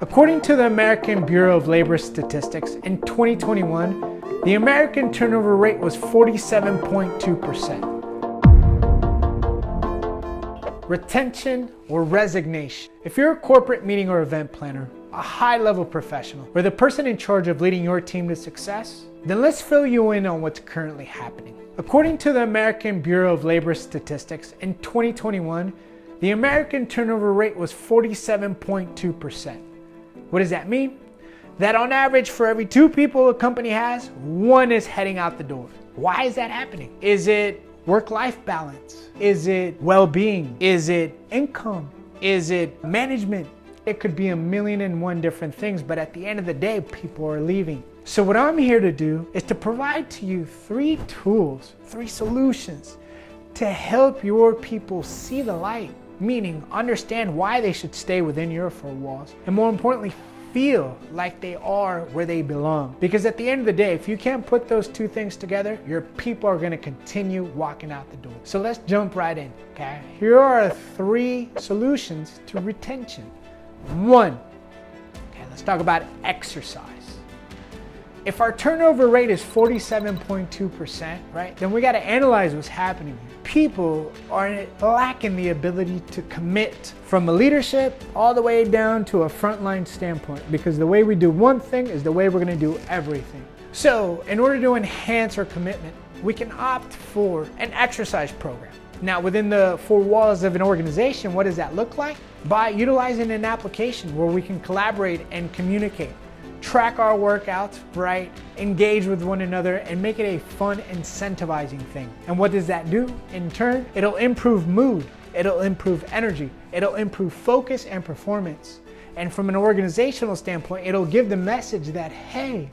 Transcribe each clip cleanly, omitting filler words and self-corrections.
According to the American Bureau of Labor Statistics, in 2021, the American turnover rate was 47.2%. Retention or resignation. If you're a corporate meeting or event planner, a high-level professional, or the person in charge of leading your team to success, then let's fill you in on what's currently happening. According to the American Bureau of Labor Statistics, in 2021, the American turnover rate was 47.2%. What does that mean? That on average, for every 2 people a company has, 1 is heading out the door. Why is that happening? Is it work-life balance? Is it well-being? Is it income? Is it management? It could be 1,000,001 different things, but at the end of the day, people are leaving. So what I'm here to do is to provide to you 3 tools, 3 solutions to help your people see the light, meaning understand why they should stay within your 4 walls, and more importantly, feel like they are where they belong. Because at the end of the day, if you can't put those 2 things together, your people are going to continue walking out the door. So let's jump right in, okay? Here are 3 solutions to retention. 1, okay, let's talk about exercise. If our turnover rate is 47.2%, right, then we got to analyze what's happening here. People are lacking the ability to commit from a leadership all the way down to a frontline standpoint, because the way we do one thing is the way we're going to do everything. So in order to enhance our commitment, we can opt for an exercise program. Now, within the 4 walls of an organization, what does that look like? By utilizing an application where we can collaborate and communicate, track our workouts, right? Engage with one another and make it a fun, incentivizing thing. And what does that do? In turn, it'll improve mood, it'll improve energy, it'll improve focus and performance. And from an organizational standpoint, it'll give the message that, hey,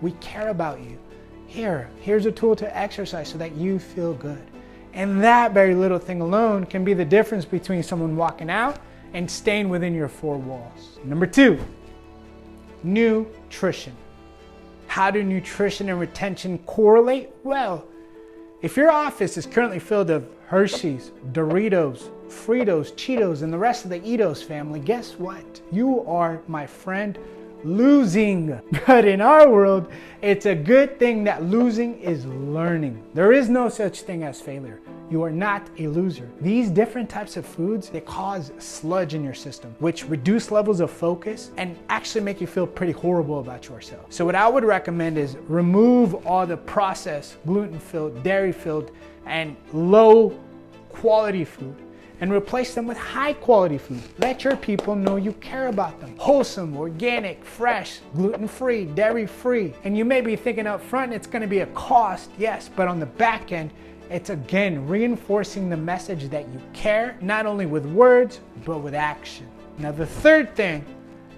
we care about you. Here's a tool to exercise so that you feel good. And that very little thing alone can be the difference between someone walking out and staying within your 4 walls. Number 2, nutrition. How do nutrition and retention correlate? Well, if your office is currently filled with Hershey's, Doritos, Fritos, Cheetos, and the rest of the Eatos family, guess what? You are, my friend, losing. But in our world, it's a good thing that losing is learning. There is no such thing as failure. You are not a loser. These different types of foods, they cause sludge in your system, which reduce levels of focus and actually make you feel pretty horrible about yourself. So what I would recommend is remove all the processed, gluten-filled, dairy-filled, and low-quality food and replace them with high-quality food. Let your people know you care about them. Wholesome, organic, fresh, gluten-free, dairy-free. And you may be thinking up front it's gonna be a cost, yes, but on the back end, it's again reinforcing the message that you care, not only with words, but with action. Now, the third thing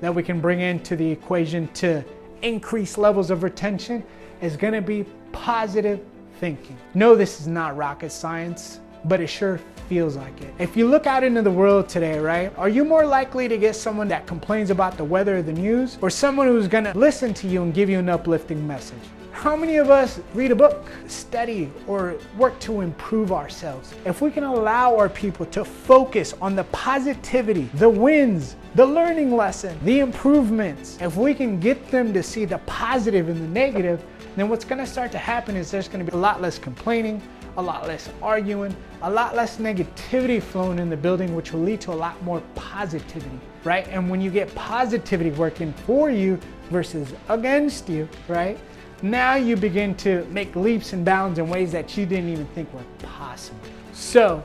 that we can bring into the equation to increase levels of retention is gonna be positive thinking. No, this is not rocket science, but it sure feels like it. If you look out into the world today, right, are you more likely to get someone that complains about the weather or the news, or someone who's gonna listen to you and give you an uplifting message? How many of us read a book, study, or work to improve ourselves? If we can allow our people to focus on the positivity, the wins, the learning lesson, the improvements, if we can get them to see the positive and the negative, then what's gonna start to happen is there's gonna be a lot less complaining, a lot less arguing, a lot less negativity flowing in the building, which will lead to a lot more positivity, right? And when you get positivity working for you versus against you, right? Now you begin to make leaps and bounds in ways that you didn't even think were possible. So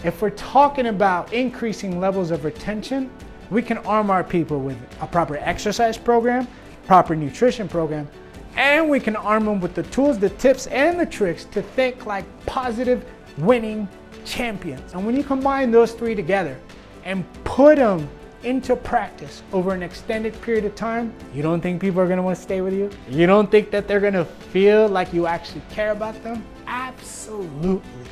if we're talking about increasing levels of retention, we can arm our people with a proper exercise program, proper nutrition program, and we can arm them with the tools, the tips, and the tricks to think like positive, winning champions. And when you combine those 3 together and put them into practice over an extended period of time, you don't think people are gonna wanna stay with you? You don't think that they're gonna feel like you actually care about them? Absolutely.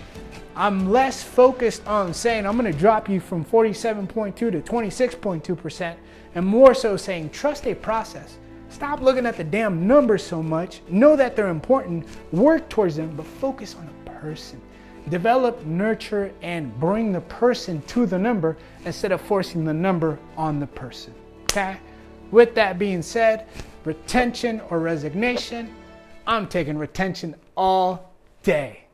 I'm less focused on saying I'm gonna drop you from 47.2 to 26.2%, and more so saying trust a process. Stop looking at the damn numbers so much. Know that they're important, work towards them, but focus on a person. Develop, nurture, and bring the person to the number instead of forcing the number on the person. Okay? With that being said, retention or resignation, I'm taking retention all day.